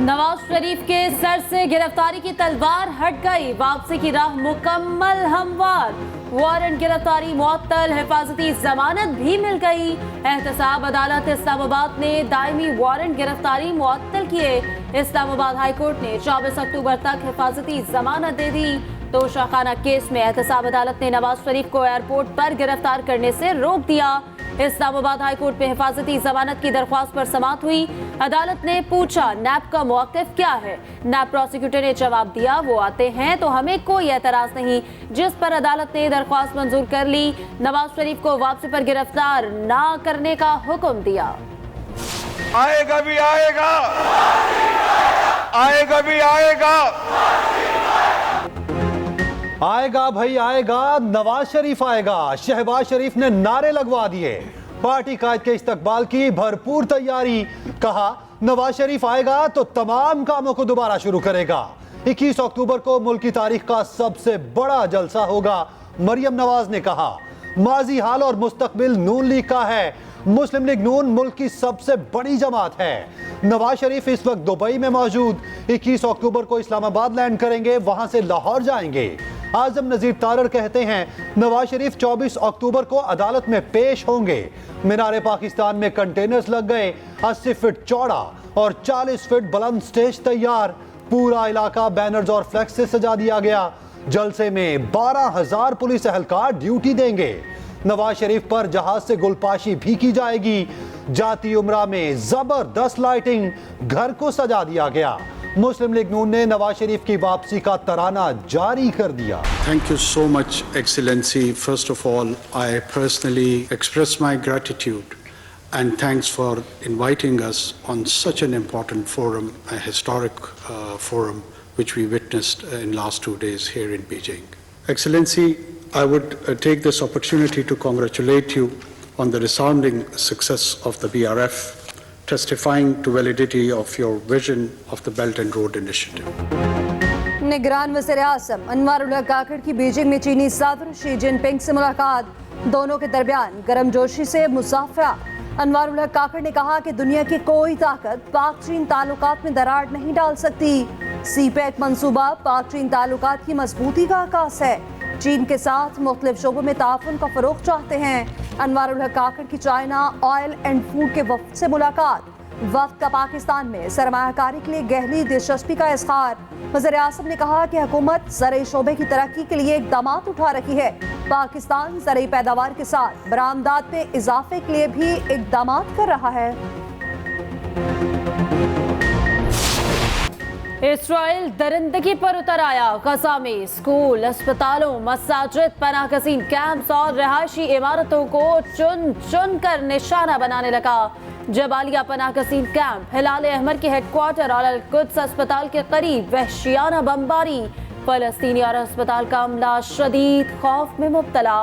नवाज शरीफ के सर से गिरफ्तारी की तलवार हट गई, वापसी की राह मुकम्मल हमवार। वारंट गिरफ्तारी मुअत्तल, हिफाजती जमानत भी मिल गई। एहतसाब अदालत इस्लामाबाद ने दायमी वारंट गिरफ्तारी मुअत्तल किए। इस्लामाबाद हाई कोर्ट ने 24 अक्टूबर तक हिफाजती जमानत दे दी। तो शाखाना केस में एहतसाब अदालत ने नवाज शरीफ को एयरपोर्ट पर गिरफ्तार करने से रोक दिया। इस्लामाबाद हाई कोर्ट में हिफाजती जमानत की दरख्वास्त पर समाअत हुई। अदालत ने पूछा नैब का मौक़िफ़ क्या है। नैब प्रोसिक्यूटर ने जवाब दिया वो आते हैं तो हमें कोई एतराज नहीं, जिस पर अदालत ने दरख्वास्त मंजूर कर ली। नवाज शरीफ को वापसी पर गिरफ्तार ना करने का हुक्म दिया। आएगा भी आएगा, आएगा भी आएगा, आएगा भाई आएगा। नवाज शरीफ आएगा। शहबाज शरीफ ने नारे लगवा दिए। पार्टी कायद के इस्तकबाल की भरपूर तैयारी। कहा नवाज शरीफ आएगा तो तमाम कामों को दोबारा शुरू करेगा। 21 अक्टूबर को मुल्क की तारीख का सबसे बड़ा जलसा होगा। मरियम नवाज ने कहा माजी, हाल और मुस्तकबिल नून लीग का है। मुस्लिम लीग नून मुल्क की सबसे बड़ी जमात है। नवाज शरीफ इस वक्त दुबई में मौजूद। 21 अक्टूबर को इस्लामाबाद लैंड करेंगे, वहां से लाहौर जाएंगे। आजम नजीर तारर कहते हैं नवाज शरीफ 24 अक्टूबर को अदालत में पेश होंगे। मीनारे पाकिस्तान में कंटेनर्स लग गए। 80 फीट चौड़ा और 40 फीट बुलंद स्टेज तैयार। पूरा इलाका बैनर्स और फ्लैक्स से सजा दिया गया। जलसे में 12,000 पुलिस एहलकार ड्यूटी देंगे। नवाज शरीफ पर जहाज से गुलपाशी भी की जाएगी। जाती उमरा में जबरदस्त लाइटिंग, घर को सजा दिया गया। मुस्लिम लीग नून ने नवाज शरीफ की वापसी का तराना जारी कर दिया। Thank you so much, Excellency. First of all, I personally express my gratitude and thanks for inviting us on such an important forum, a historic forum, which we witnessed in last 2 days here in Beijing. Excellency, I would take this opportunity to congratulate you on the resounding success of the BRF, testifying to validity of your vision of the Belt and Road Initiative. निगरान वज़ीर-ए-आज़म अनवारुल हक काकड़ की Beijing में चीनी सदर Xi Jinping से मुलाकात। दोनों के दरमियान गर्मजोशी से मुसाफा। अनवारुल हक काकड़ ने कहा कि दुनिया की कोई ताकत पाक चीन ताल्लुकात में दरार नहीं डाल सकती। सी-पैक मंसूबा पाक चीन ताल्लुकात की मजबूती का आकाश है। चीन के साथ मुख्तलिफ शोबों में ताउन का फरोग चाहते हैं। अनवारुल हक काकड़ की चाइना ऑयल एंड फूड के वफ्द से मुलाकात। वफ्द का पाकिस्तान में सरमायाकारी के लिए गहरी दिलचस्पी का इज़हार। वज़ीर-ए-आज़म ने कहा कि हुकूमत ज़रई शोबे की तरक्की के लिए इक़दाम उठा रही है। पाकिस्तान ज़रई पैदावार के साथ बरामदात में इजाफे के लिए भी इक़दाम कर रहा है। इसराइल दरिंदगी पर उतर आया। गजा में स्कूल, अस्पतालों, मसाजिद, पनाहगज़ीन कैंप्स और रिहायशी इमारतों को चुन चुन कर निशाना बनाने लगा। जबालिया पनाहगज़ीन कैंप, हिलाल अहमर के हेडक्वार्टर और अल-कुद्स अस्पताल के करीब वहशियाना बमबारी। फलस्तीनी और अस्पताल का अमला शदीद खौफ में मुब्तला।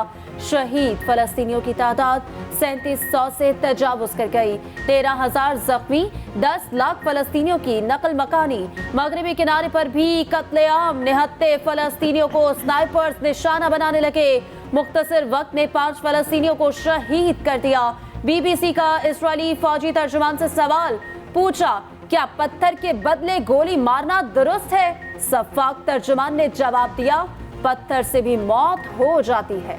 शहीद फलस्तीनियों की तादाद 3700 से तजावुज कर गई। 13,000 जख्मी, 10 लाख फलस्तीनियों की नकल मकानी। मगरबी किनारे पर भी कत्लेआम। निहत्ते फलस्तीनियों को स्नाइपर्स निशाना बनाने लगे। मुख्तसर वक्त में 5 फलस्तीनियों को शहीद कर दिया। BBC का इस्राएली फौजी तर्जुमान से सवाल पूछा, क्या पत्थर के बदले गोली मारना दुरुस्त है? सफाक तर्जुमान ने जवाब दिया, पत्थर से भी मौत हो जाती है।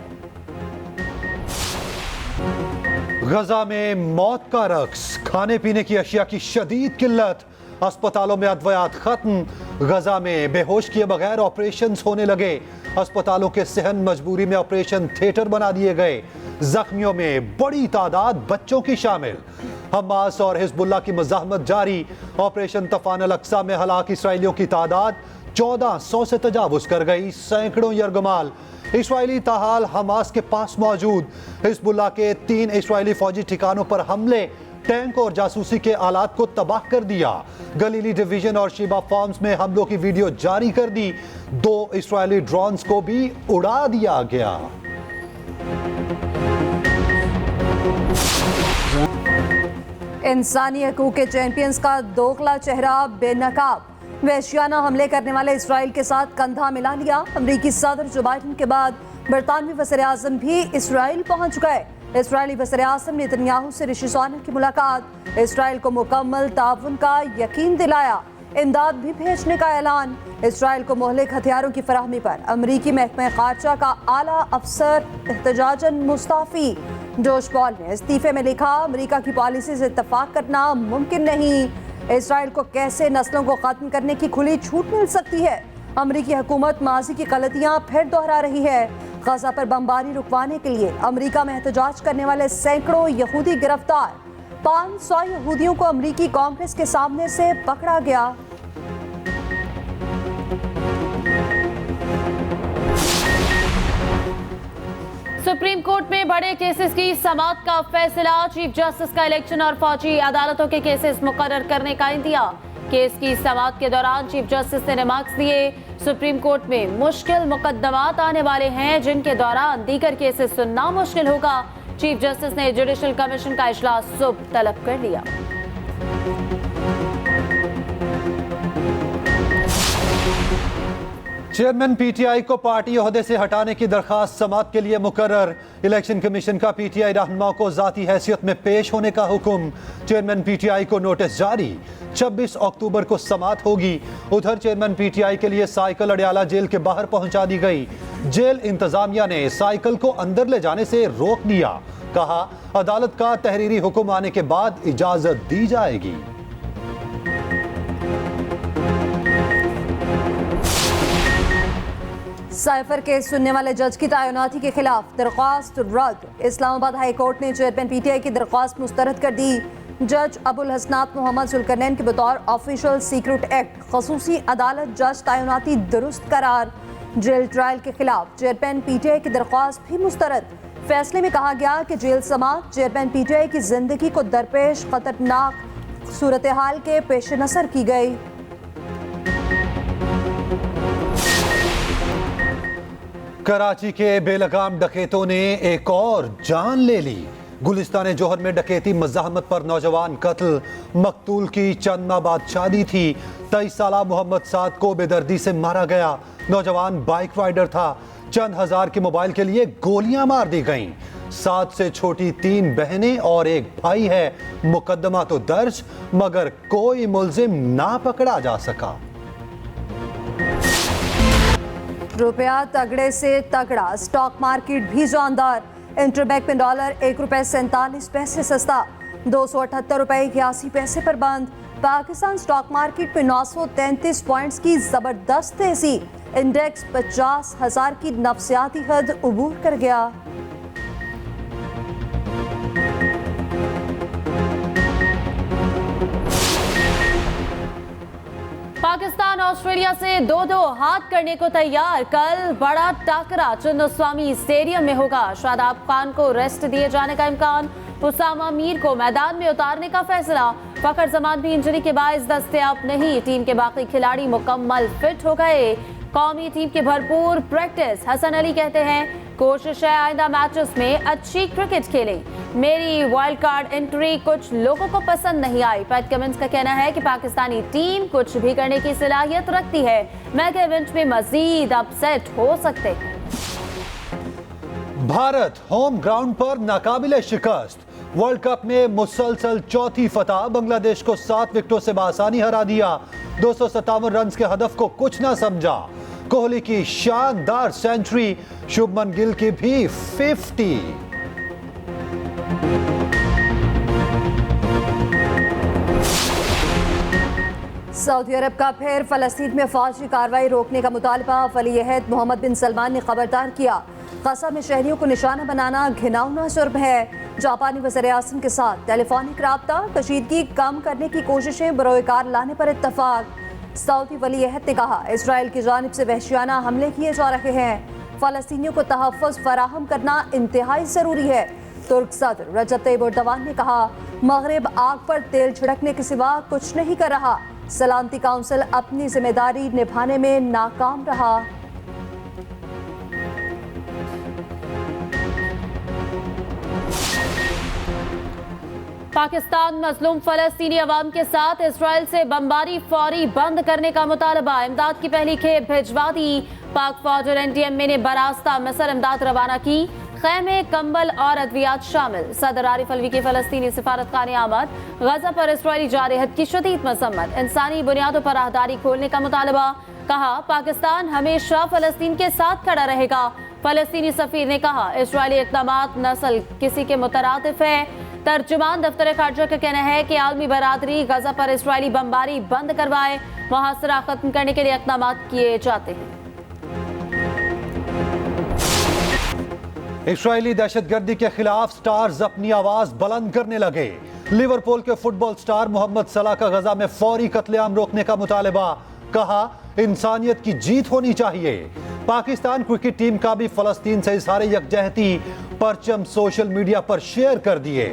गजा में मौत का रक्स, खाने पीने की अशिया की शदीद किल्लत। अस्पतालों में अद्वियात खत्म। गजा में बेहोश किए बगैर ऑपरेशंस होने लगे। अस्पतालों के सहन मजबूरी में ऑपरेशन थिएटर बना दिए गए। जख्मियों में बड़ी तादाद बच्चों की शामिल। हमास और हिजबुल्लाह की मज़ाहमत जारी। ऑपरेशन तूफ़ान अल-अक्सा में हलाक इसराइलियों की तादाद 1400 से तजावुज कर गई। सैकड़ों यरगमाल इसराइली ताहाल हमास के पास मौजूद। हिजबुल्लाह के 3 इसराइली फौजी ठिकानों पर हमले, टैंक और जासूसी के आलात को तबाह कर दिया। गलीली डिवीजन और शिबा फार्म्स में हमलों की वीडियो जारी कर दी। 2 इसराइली ड्रोन्स को भी उड़ा दिया गया। इंसानी हकूक़ के चैंपियंस का दोगला चेहरा बेनकाब। वहशियाना हमले करने वाले इसराइल के साथ कंधा मिला लिया। अमरीकी सदर जो बाइडन के बाद बरतानवी वज़ीर-ए-आज़म भी इसराइल पहुंच गए। इसराइली वज़ीर-ए-आज़म नेतन्याहू से ऋषि सुनाक की मुलाकात। इसराइल को मुकम्मल ताउन का यकीन दिलाया। इमदाद भी भेजने का ऐलान। इसराइल को मोहलिक हथियारों की फराहमी पर अमरीकी महकमा खारजा का आला अफसर एहतजाजन मुस्ताफी। जोश पॉल ने इस्तीफे में लिखा, अमरीका की पॉलिसी से इत्तफाक करना मुमकिन नहीं। इसराइल को कैसे नस्लों को खत्म करने की खुली छूट मिल सकती है? अमरीकी हुकूमत माजी की गलतियां फिर दोहरा रही है। गजा पर बमबारी रुकवाने के लिए अमरीका में एहतजाज करने वाले सैकड़ों यहूदी गिरफ्तार। 500 यहूदियों को अमरीकी कांग्रेस के सामने से पकड़ा गया। सुप्रीम कोर्ट में बड़े केसेस की समाअत का फैसला। चीफ जस्टिस का इलेक्शन और फौजी अदालतों के केसेस मुकर्रर करने का इंदिया। केस की समाअत के दौरान चीफ जस्टिस ने रिमार्क्स दिए। सुप्रीम कोर्ट में मुश्किल मुकदमात आने वाले हैं जिनके दौरान दीगर केसेस सुनना मुश्किल होगा। चीफ जस्टिस ने जुडिशल कमीशन का इजलास सुबह तलब कर लिया। चेयरमैन पीटीआई को पार्टी ओहदे से हटाने की दरखास्त समाअत के लिए मुकर्रर। इलेक्शन कमीशन का पीटीआई रहनुमा को जाती हैसियत में पेश होने का हुक्म। चेयरमैन पीटीआई को नोटिस जारी। 26 अक्टूबर को समाअत होगी। उधर चेयरमैन पीटीआई के लिए साइकिल अडयाला जेल के बाहर पहुंचा दी गई। जेल इंतजामिया ने साइकिल को अंदर ले जाने से रोक दिया। कहा, अदालत का तहरीरी हुक्म आने के बाद इजाजत दी जाएगी। साइफर केस सुनने वाले जज की तैनाती के खिलाफ दरख्वास्त रद्द। इस्लामाबाद हाई कोर्ट ने चेयरमैन पीटीआई की दरख्वास्त मुस्तरद कर दी। जज अबुल हसनात मोहम्मद जुल्करनैन के बतौर ऑफिशियल सीक्रेट एक्ट खसूसी अदालत जज तैनाती दुरुस्त करार। जेल ट्रायल के खिलाफ चेयरमैन पीटीआई की दरख्वास्त भी मुस्तरद। फैसले में कहा गया कि जेल समाअत चेयरमैन पीटीआई की जिंदगी को दरपेश खतरनाक सूरत हाल के पेश नजर की गई। कराची के बेलगाम डकैतों ने एक और जान ले ली। गुलिस्तान जोहर में डकैती मज़ाहमत पर नौजवान कत्ल। मकतूल की चंद माह बाद शादी थी। 23 साला मोहम्मद साद को बेदर्दी से मारा गया। नौजवान बाइक राइडर था। चंद हजार के मोबाइल के लिए गोलियां मार दी गईं। साद से छोटी 3 बहनें और एक भाई है। मुकदमा तो दर्ज मगर कोई मुल्जिम ना पकड़ा जा सका। रुपया तगड़े से तगड़ा, स्टॉक मार्केट भी जानदार। इंटरबैंक में डॉलर ₹1.47 सस्ता, 278 रुपए 81 पैसे पर बंद। पाकिस्तान स्टॉक मार्केट में 933 पॉइंट्स की जबरदस्त तेजी। इंडेक्स 50,000 की नफसियाती हद उबूर कर गया। पाकिस्तान ऑस्ट्रेलिया से 2-2 हाथ करने को तैयार। कल बड़ा टाकरा चिन्नस्वामी स्टेडियम में होगा। शादाब खान को रेस्ट दिए जाने का इम्कान। उसामा मीर को मैदान में उतारने का फैसला। फखर जमान भी इंजरी के बायस दस्तयाब नहीं। टीम के बाकी खिलाड़ी मुकम्मल फिट हो गए। कौमी टीम की भरपूर प्रैक्टिस। हसन अली कहते हैं, कोशिश है आइंदा मैचेस में अच्छी क्रिकेट खेलें। मेरी वाइल्ड कार्ड एंट्री कुछ लोगों को पसंद नहीं आई। पैट कमिंस का कहना है कि पाकिस्तानी टीम कुछ भी करने की सलाहियत रखती है। मेगा इवेंट में मजीद अपसेट हो सकते हैं। भारत होम ग्राउंड पर नाकाबिले शिकस्त। वर्ल्ड कप में मुसलसल चौथी फतह। बांग्लादेश को 7 विकेटों से बआसानी हरा दिया। 257 रन के हदफ को कुछ ना समझा। कोहली की शानदार सेंचुरी। शुभमन गिल की भी 50। सऊदी अरब का फिर फलस्तीन में फौजी कार्रवाई रोकने का मुतालबा। वली अहद मोहम्मद बिन सलमान ने खबरदार किया, गजा में शहरियों को निशाना बनाना घिनौना जुर्म है। जापानी वज़ीर-ए-आज़म के साथ टेलीफोनिक राब्ता। कशीदगी कम करने की कोशिशें बरोएकार लाने पर इत्तफाक। सऊदी वली अहद ने कहा, इसराइल की जानिब से वहशियाना हमले किए जा रहे हैं। फ़लस्तीनियों को तहफ़्फ़ुज़ फराहम करना इंतहाई ज़रूरी है। तुर्क सदर रजब तैयब एर्दोगान ने कहा, मगरिब आग पर तेल छिड़कने के सिवा कुछ नहीं कर रहा। सलामती काउंसिल अपनी जिम्मेदारी निभाने में नाकाम रहा। पाकिस्तान मजलूम फलस्तीनी अवाम के साथ इसराइल से बमबारी फौरी बंद करने का मुतालबा। इमदाद की पहली खेप भिजवा दी। पाक फौज और NTMA ने बरास्ता मिस्र इमदाद रवाना की। खैमे, कंबल और अद्वियात शामिल। सदर आरिफ अलवी की फलस्तीनी सिफारतखाने आमद, गजा पर इसराइली जारहत की शदीद मसम्मत, इंसानी बुनियादों पर राहदारी खोलने का मुतालबा। कहा, पाकिस्तान हमेशा फलस्तीन के साथ खड़ा रहेगा। फलस्तीनी सफीर ने कहा, इसराइली इक़दामात नस्ल किसी के मुतरादिफ है। तर्जुमान दफ्तर खारजा का कहना है कि आलमी बरादरी गजा पर इसराइली बमबारी बंद करवाए, मुहासरा खत्म करने के लिए इक़दामात किए जाते हैं। इस्राएली दहशतगर्दी के खिलाफ स्टार्स अपनी आवाज बुलंद करने लगे। लिवरपूल के फुटबॉल स्टार मोहम्मद सलाह का गजा में फौरी कत्लेआम रोकने का मुतालबा। कहा, इंसानियत की जीत होनी चाहिए। पाकिस्तान क्रिकेट टीम का भी फलस्तीन से इजहार यकजहती परचम सोशल मीडिया पर शेयर कर दिए।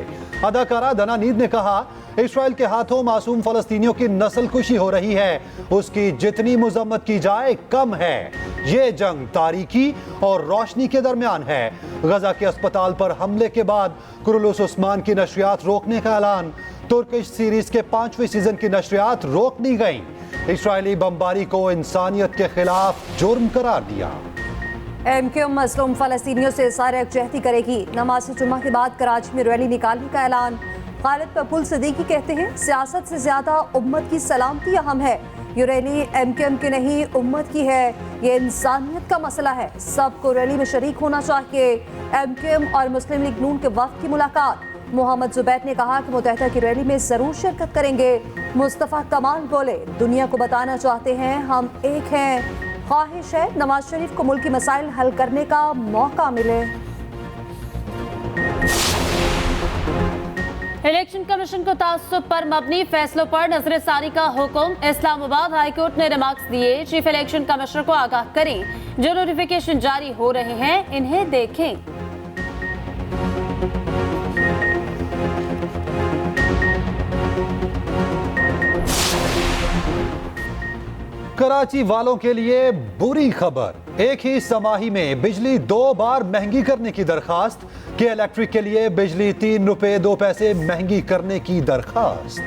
अदाकारा दना नीद ने कहा, इसराइल के हाथों मासूम फलस्तीनियों की नस्ल कुशी हो रही है, उसकी जितनी मुजम्मत की जाए कम है। ये जंग तारीकी और रोशनी के दरमियान है। गजा के अस्पताल पर हमले के बाद कुरुलुस उस्मान की नशरियात रोकने का ऐलान। तुर्किश सीरीज के 5वें सीजन की नशरियात रोक दी गई। इसराइली बमबारी को इंसानियत के खिलाफ जुर्म करार दिया। एमक्यूएम मजलूम फलस्तीनियों से इज़हार यकजहती करेगी। नमाज जुम्मा के बाद कराची में रैली निकालने का ऐलान। खालिद पपुल सिद्दीकी कहते हैं, सियासत से ज्यादा उम्मत की सलामती अहम है। ये रैली एमक्यूएम की नहीं, उम्मत की है। ये इंसानियत का मसला है, सबको रैली में शरीक होना चाहिए। एमक्यूएम और मुस्लिम लीग नून के वफ्द की मुलाकात। मोहम्मद जुबैर ने कहा कि मुत्तहिदा की रैली में जरूर शिरकत करेंगे। मुस्तफ़ा कमाल बोले, दुनिया को बताना चाहते हैं हम एक हैं। ख्वाहिश है नवाज शरीफ को मुल्की मसाइल हल करने का मौका मिले। इलेक्शन कमीशन को तासुब पर मबनी फैसलों पर नजरसानी का हुक्म। इस्लामाबाद हाई कोर्ट ने रिमार्क्स दिए, चीफ इलेक्शन कमिश्नर को आगाह करें। जो नोटिफिकेशन जारी हो रहे हैं इन्हें देखें। कराची वालों के लिए बुरी खबर, एक ही समाही में बिजली 2 बार महंगी करने की दरखास्त। के इलेक्ट्रिक के लिए बिजली 3 रुपए 2 पैसे महंगी करने की दरखास्त।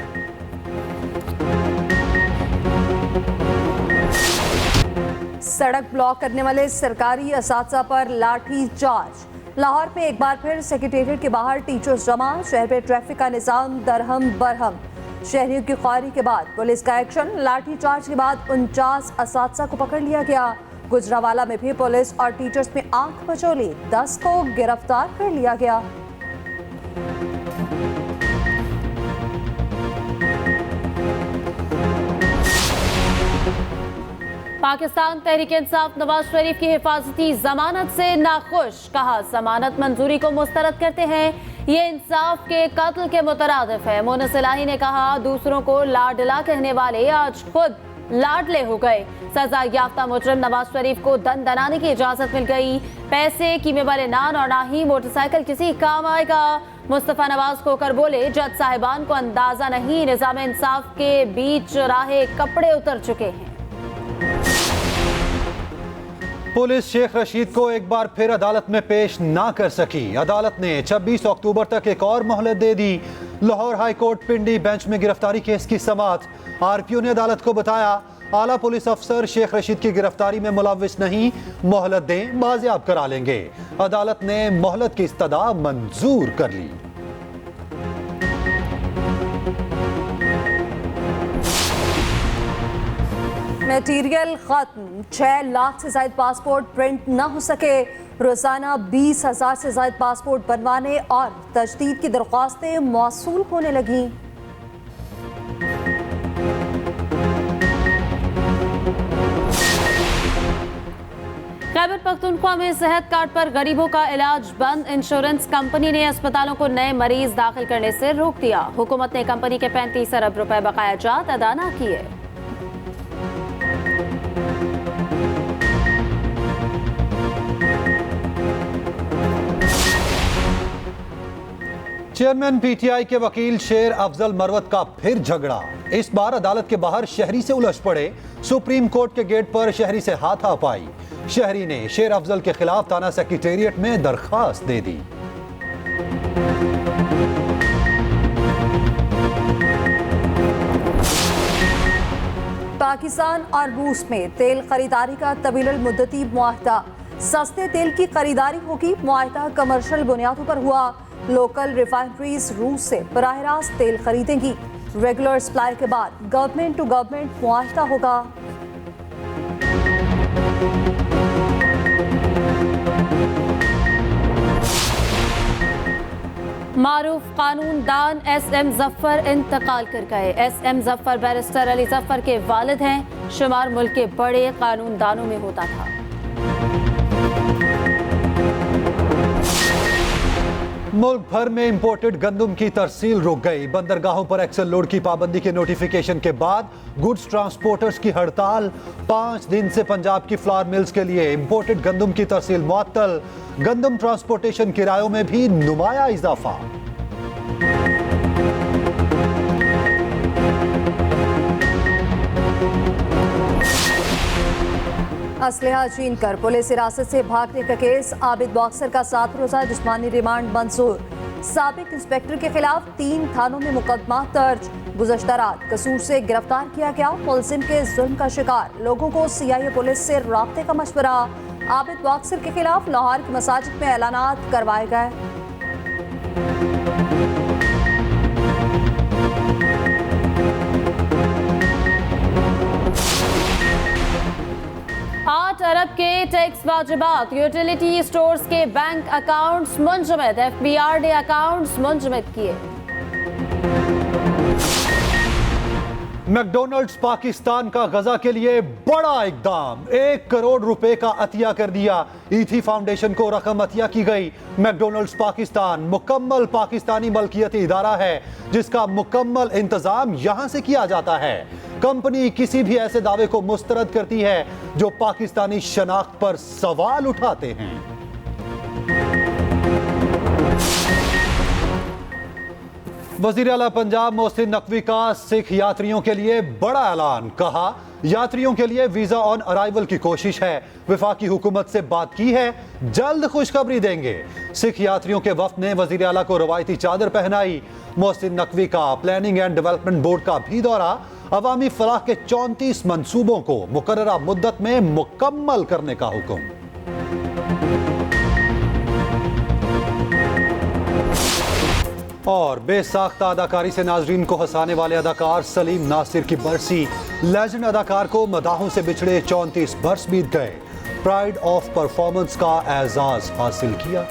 सड़क ब्लॉक करने वाले सरकारी असातिज़ा पर लाठी चार्ज। लाहौर में एक बार फिर सेक्रेटेरिएट के बाहर टीचर्स जमा। शहर में ट्रैफिक का निज़ाम दरहम बरहम। शहरियों की ख्वारी के बाद पुलिस का एक्शन। लाठी चार्ज के बाद 49 असातिज़ा को पकड़ लिया गया। गुजरावाला में भी पुलिस और टीचर्स में आंख मचोली, 10 को गिरफ्तार कर लिया गया। पाकिस्तान तहरीक इंसाफ नवाज शरीफ की हिफाजती जमानत से नाखुश। कहा, जमानत मंजूरी को मुस्तरद करते हैं, ये इंसाफ के कत्ल के मुतरादिफ है। मोनस इलाही ने कहा, दूसरों को लाडला कहने वाले आज खुद लाडले हो गए। सजा याफ्ता मुजरिम नवाज शरीफ को दन दनाने की इजाजत मिल गई। पैसे, कीमे वाले नान और ना ही मोटरसाइकिल किसी काम आएगा। मुस्तफा नवाज खोकर बोले, जज साहिबान को अंदाजा नहीं, निजाम इंसाफ के बीच राहे कपड़े उतर चुके हैं। पुलिस शेख रशीद को एक बार फिर अदालत में पेश ना कर सकी। अदालत ने 26 अक्टूबर तक एक और मोहलत दे दी। लाहौर हाई कोर्ट पिंडी बेंच में गिरफ्तारी केस की समाअत। आरपीओ ने अदालत को बताया, आला पुलिस अफसर शेख रशीद की गिरफ्तारी में मुलव्विस नहीं, मोहलत दें, बाजियाब करा लेंगे। अदालत ने मोहलत की इस्तदा मंजूर कर ली। मटीरियल खत्म, 6 लाख से ज्यादा पासपोर्ट प्रिंट न हो सके। रोजाना 20,000 से ज्यादा पासपोर्ट बनवाने और तजदीद की दरख्वास्तें मौसूल होने लगी। खैबर पख्तूनख्वा में सेहत कार्ड पर गरीबों का इलाज बंद। इंश्योरेंस कंपनी ने अस्पतालों को नए मरीज दाखिल करने से रोक दिया। हुकूमत ने कंपनी के 35 अरब रुपए बकाया जात अदा न किए। चेयरमैन पीटीआई के वकील शेर अफजल मरवत का फिर झगड़ा। इस बार अदालत के बाहर शहरी से उलझ पड़े। सुप्रीम कोर्ट के गेट पर शहरी से हाथापाई। शहरी ने शेर अफजल के खिलाफ थाना सेक्रेटेरिएट में दरखास्त दे दी। पाकिस्तान और रूस में तेल खरीदारी का तवील मुद्दती मुआहदा। सस्ते तेल की खरीदारी होगी, मुआहदा कमर्शियल बुनियादों पर हुआ। लोकल रिफाइनरीज रूस से बराह रास्त तेल खरीदेंगी। रेगुलर सप्लाई के बाद गवर्नमेंट टू गवर्नमेंट मुआहदा होगा। मारूफ कानून दान एसएम जफर इंतकाल कर गए। एसएम जफर बैरिस्टर अली जफर के वालिद हैं। शुमार मुल्क के बड़े कानून दानों में होता था। मुल्क भर में इंपोर्टेड गंदम की तरसील रुक गई। बंदरगाहों पर एक्सल लोड की पाबंदी के नोटिफिकेशन के बाद गुड्स ट्रांसपोर्टर्स की हड़ताल। 5 दिन से पंजाब की फ्लावर मिल्स के लिए इंपोर्टेड गंदम की तरसील मुअत्तल। गंदम ट्रांसपोर्टेशन किरायों में भी नुमाया इजाफा। असलहा छीन कर पुलिस हिरासत से भागने का केस। आबिद बॉक्सर का 7 रोजा जिस्मानी रिमांड मंजूर। साबिक इंस्पेक्टर के खिलाफ 3 थानों में मुकदमा दर्ज। गुज़श्ता रात कसूर से गिरफ्तार किया गया। मुलजिम के जुल्म का शिकार लोगों को CIA पुलिस से राब्ते का मशवरा। आबिद बॉक्सर के खिलाफ लाहौर की मसाजिद में ऐलानात करवाए गए। $8 अरब के टैक्स वाजिबात। यूटिलिटी स्टोर्स के बैंक अकाउंट्स मुंजमद। FBRD अकाउंट्स मुंजमद किए। मैकडोनल्ड्स पाकिस्तान का गजा के लिए बड़ा इकदाम। 1 करोड़ रुपए का अतिया कर दिया। ईथी फाउंडेशन को रकम अतिया की गई। मैकडोनल्ड्स पाकिस्तान मुकम्मल पाकिस्तानी मलकियती इदारा है जिसका मुकम्मल इंतजाम यहां से किया जाता है। कंपनी किसी भी ऐसे दावे को मुस्तरद करती है जो पाकिस्तानी शनाख्त पर सवाल उठाते हैं। वजीर आला पंजाब मोहसिन नकवी का सिख यात्रियों के लिए बड़ा ऐलान। कहा, यात्रियों के लिए वीजा ऑन अराइवल की कोशिश है। वफाकी हुकूमत से बात की है, जल्द खुशखबरी देंगे। सिख यात्रियों के वफ्द ने वजीर आला को रवायती चादर पहनाई। मोहसिन नकवी का प्लानिंग एंड डेवलपमेंट बोर्ड का भी दौरा। अवामी फलाह के 34 मंसूबों को मुकर्ररा मुद्दत में मुकम्मल करने का हुक्म। और बेसाख्ता अदाकारी से नाजरीन को हंसाने वाले अदाकार सलीम नासिर की बरसी। लेजेंड अदाकार को मदाहों से बिछड़े 34 बरस बीत गए। प्राइड ऑफ परफॉर्मेंस का एजाज हासिल किया।